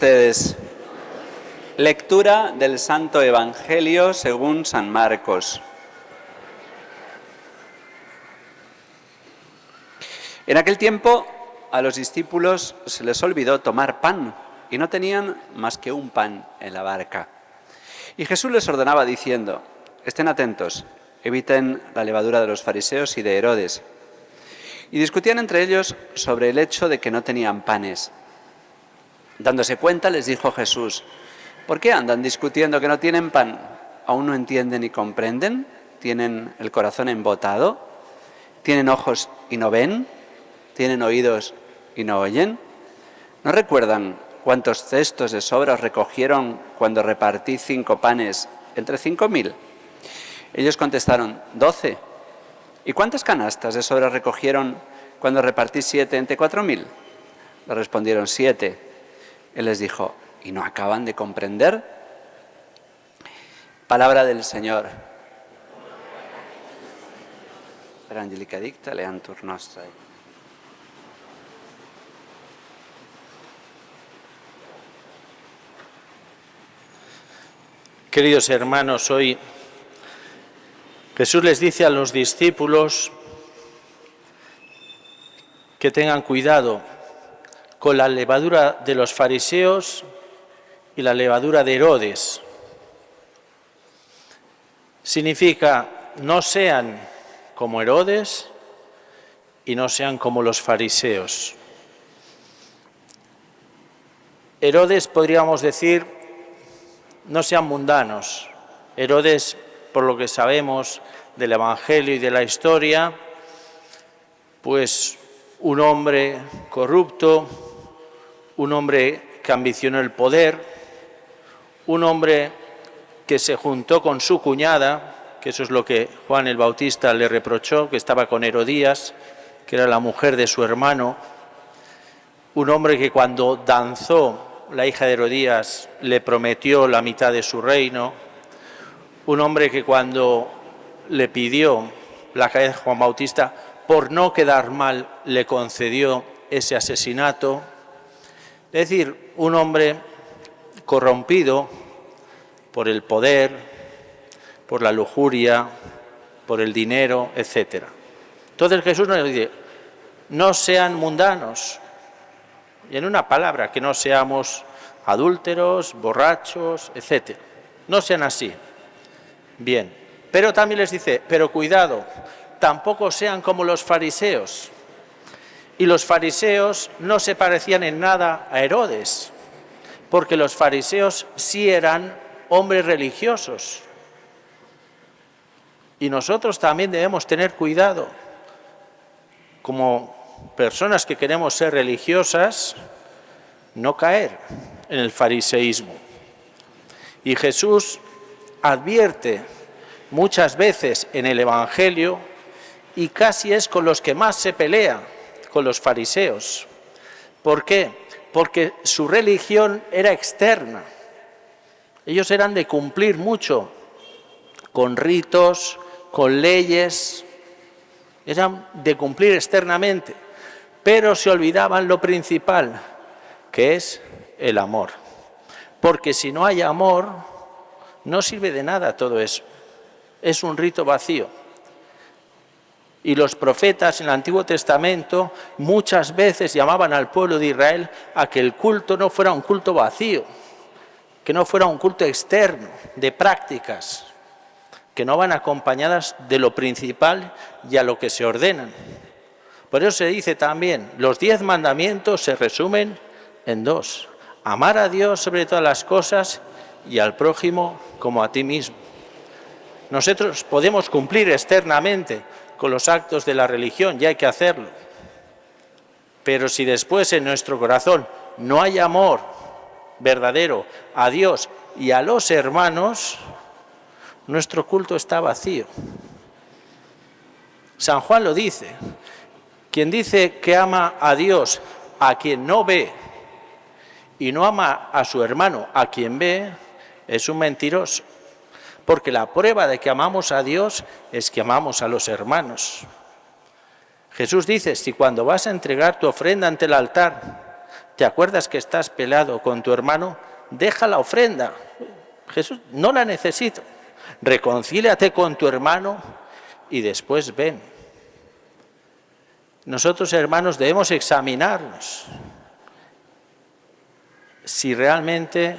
Ustedes. Lectura del Santo Evangelio según San Marcos. En aquel tiempo a los discípulos se les olvidó tomar pan y no tenían más que un pan en la barca. Y Jesús les ordenaba diciendo: estén atentos, eviten la levadura de los fariseos y de Herodes. Y discutían entre ellos sobre el hecho de que no tenían panes. Dándose cuenta, les dijo Jesús: ¿por qué andan discutiendo que no tienen pan? ¿Aún no entienden y comprenden? ¿Tienen el corazón embotado? ¿Tienen ojos y no ven? ¿Tienen oídos y no oyen? ¿No recuerdan cuántos cestos de sobras recogieron cuando repartí 5 panes entre 5.000? Ellos contestaron: 12. ¿Y cuántas canastas de sobras recogieron cuando repartí 7 entre 4.000? Le respondieron: 7. Él les dijo: ¿y no acaban de comprender? Palabra del Señor. Per Angelica dicta, leantur nostra. Queridos hermanos, hoy Jesús les dice a los discípulos que tengan cuidado con la levadura de los fariseos y la levadura de Herodes. Significa: no sean como Herodes y no sean como los fariseos. Herodes, podríamos decir, no sean mundanos. Herodes, por lo que sabemos del Evangelio y de la historia, pues un hombre corrupto, un hombre que ambicionó el poder, un hombre que se juntó con su cuñada, que eso es lo que Juan el Bautista le reprochó, que estaba con Herodías, que era la mujer de su hermano, un hombre que cuando danzó la hija de Herodías le prometió la mitad de su reino, un hombre que cuando le pidió la cabeza de Juan Bautista, por no quedar mal, le concedió ese asesinato. Es decir, un hombre corrompido por el poder, por la lujuria, por el dinero, etc. Entonces Jesús nos dice: no sean mundanos. Y en una palabra, que no seamos adúlteros, borrachos, etc. No sean así. Bien. Pero también les dice: pero cuidado, tampoco sean como los fariseos. Y los fariseos no se parecían en nada a Herodes, porque los fariseos sí eran hombres religiosos. Y nosotros también debemos tener cuidado, como personas que queremos ser religiosas, no caer en el fariseísmo. Y Jesús advierte muchas veces en el Evangelio, y casi es con los que más se pelea, con los fariseos. ¿Por qué? Porque su religión era externa. Ellos eran de cumplir mucho, con ritos, con leyes, eran de cumplir externamente, pero se olvidaban lo principal, que es el amor. Porque si no hay amor, no sirve de nada todo eso. Es un rito vacío. Y los profetas en el Antiguo Testamento muchas veces llamaban al pueblo de Israel a que el culto no fuera un culto vacío, que no fuera un culto externo, de prácticas, que no van acompañadas de lo principal y a lo que se ordenan. Por eso se dice también: los 10 mandamientos se resumen en 2. Amar a Dios sobre todas las cosas y al prójimo como a ti mismo. Nosotros podemos cumplir externamente con los actos de la religión, y hay que hacerlo. Pero si después en nuestro corazón no hay amor verdadero a Dios y a los hermanos, nuestro culto está vacío. San Juan lo dice: quien dice que ama a Dios a quien no ve y no ama a su hermano a quien ve, es un mentiroso. Porque la prueba de que amamos a Dios es que amamos a los hermanos. Jesús dice: si cuando vas a entregar tu ofrenda ante el altar ¿Te acuerdas que estás peleado con tu hermano? Deja la ofrenda. Jesús, no la necesito. Reconcíliate con tu hermano y después ven. Nosotros, hermanos, debemos examinarnos si realmente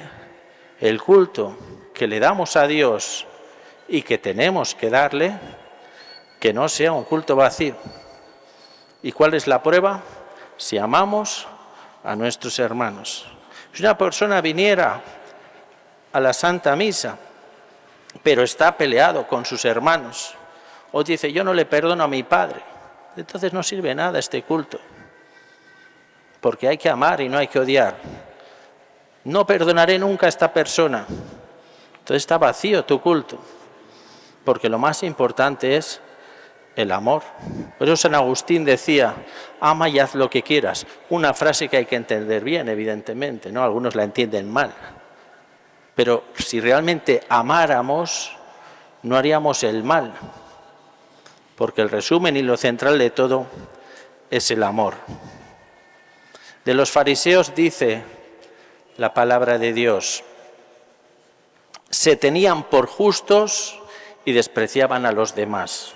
el culto que le damos a Dios y que tenemos que darle, que no sea un culto vacío. ¿Y cuál es la prueba? Si amamos a nuestros hermanos. Si una persona viniera a la Santa Misa, pero está peleado con sus hermanos, o dice, yo no le perdono a mi padre, entonces no sirve nada este culto, porque hay que amar y no hay que odiar. No perdonaré nunca a esta persona, entonces está vacío tu culto, porque lo más importante es el amor. Por eso San Agustín decía, ama y haz lo que quieras. Una frase que hay que entender bien, evidentemente, ¿no? Algunos la entienden mal. Pero si realmente amáramos, no haríamos el mal. Porque el resumen y lo central de todo es el amor. De los fariseos dice la palabra de Dios, se tenían por justos y despreciaban a los demás.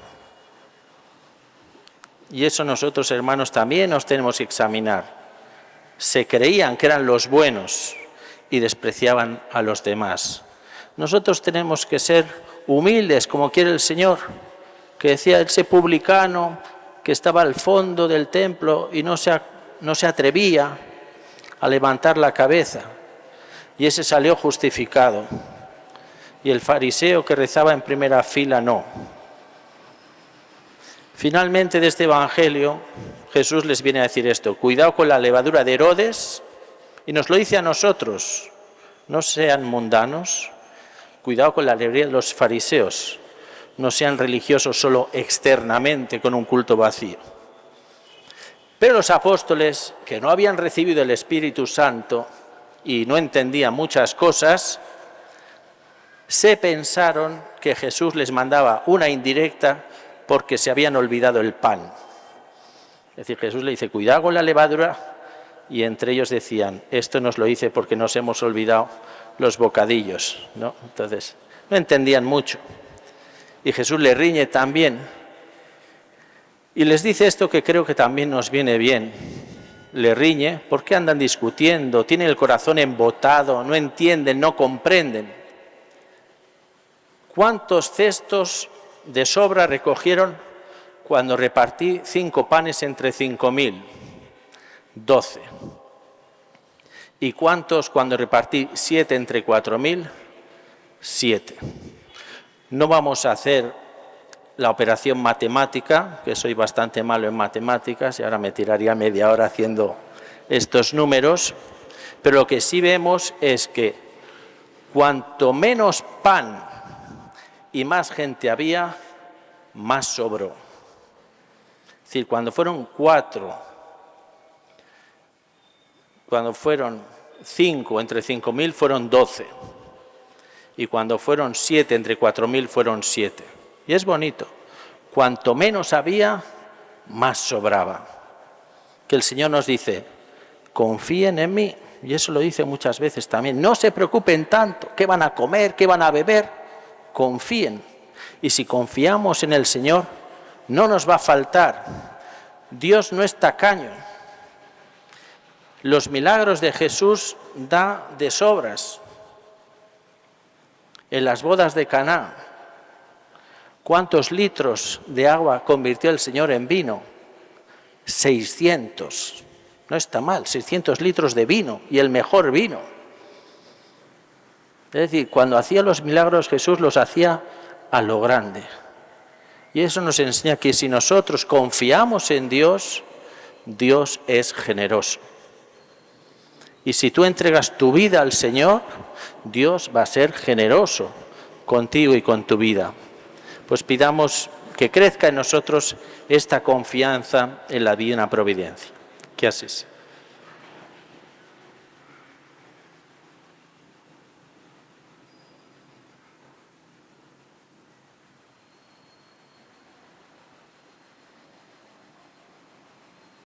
Y eso nosotros, hermanos, también nos tenemos que examinar. Se creían que eran los buenos y despreciaban a los demás. Nosotros tenemos que ser humildes, como quiere el Señor, que decía ese publicano que estaba al fondo del templo y no se atrevía a levantar la cabeza. Y ese salió justificado. Y el fariseo que rezaba en primera fila no. Finalmente de este Evangelio Jesús les viene a decir esto, cuidado con la levadura de Herodes, y nos lo dice a nosotros, no sean mundanos, cuidado con la levadura de los fariseos, no sean religiosos solo externamente con un culto vacío. Pero los apóstoles, que no habían recibido el Espíritu Santo y no entendían muchas cosas, se pensaron que Jesús les mandaba una indirecta porque se habían olvidado el pan. Es decir, Jesús le dice, cuidado con la levadura, y entre ellos decían, esto nos lo dice porque nos hemos olvidado los bocadillos, ¿no? Entonces, no entendían mucho. Y Jesús le riñe también. Y les dice esto que creo que también nos viene bien. Le riñe, ¿por qué andan discutiendo? Tienen el corazón embotado, no entienden, no comprenden. ¿Cuántos cestos de sobra recogieron cuando repartí 5 panes entre 5.000? 12. ¿Y cuántos cuando repartí 7 entre 4.000? 7. No vamos a hacer la operación matemática, que soy bastante malo en matemáticas y ahora me tiraría media hora haciendo estos números, pero lo que sí vemos es que cuanto menos pan y más gente había, más sobró. Es decir, cuando fueron 4, cuando fueron 5 entre 5.000 fueron 12. Y cuando fueron 7 entre 4.000 fueron 7. Y es bonito. Cuanto menos había, más sobraba. Que el Señor nos dice, confíen en mí. Y eso lo dice muchas veces también. No se preocupen tanto. ¿Qué van a comer? ¿Qué van a beber? Confíen. Y si confiamos en el Señor, no nos va a faltar. Dios no es tacaño. Los milagros de Jesús da de sobras. En las bodas de Caná, ¿cuántos litros de agua convirtió el Señor en vino? 600. No está mal, 600 litros de vino, y el mejor vino. Es decir, cuando hacía los milagros Jesús los hacía a lo grande. Y eso nos enseña que si nosotros confiamos en Dios, Dios es generoso. Y si tú entregas tu vida al Señor, Dios va a ser generoso contigo y con tu vida. Pues pidamos que crezca en nosotros esta confianza en la divina providencia. Que así sea.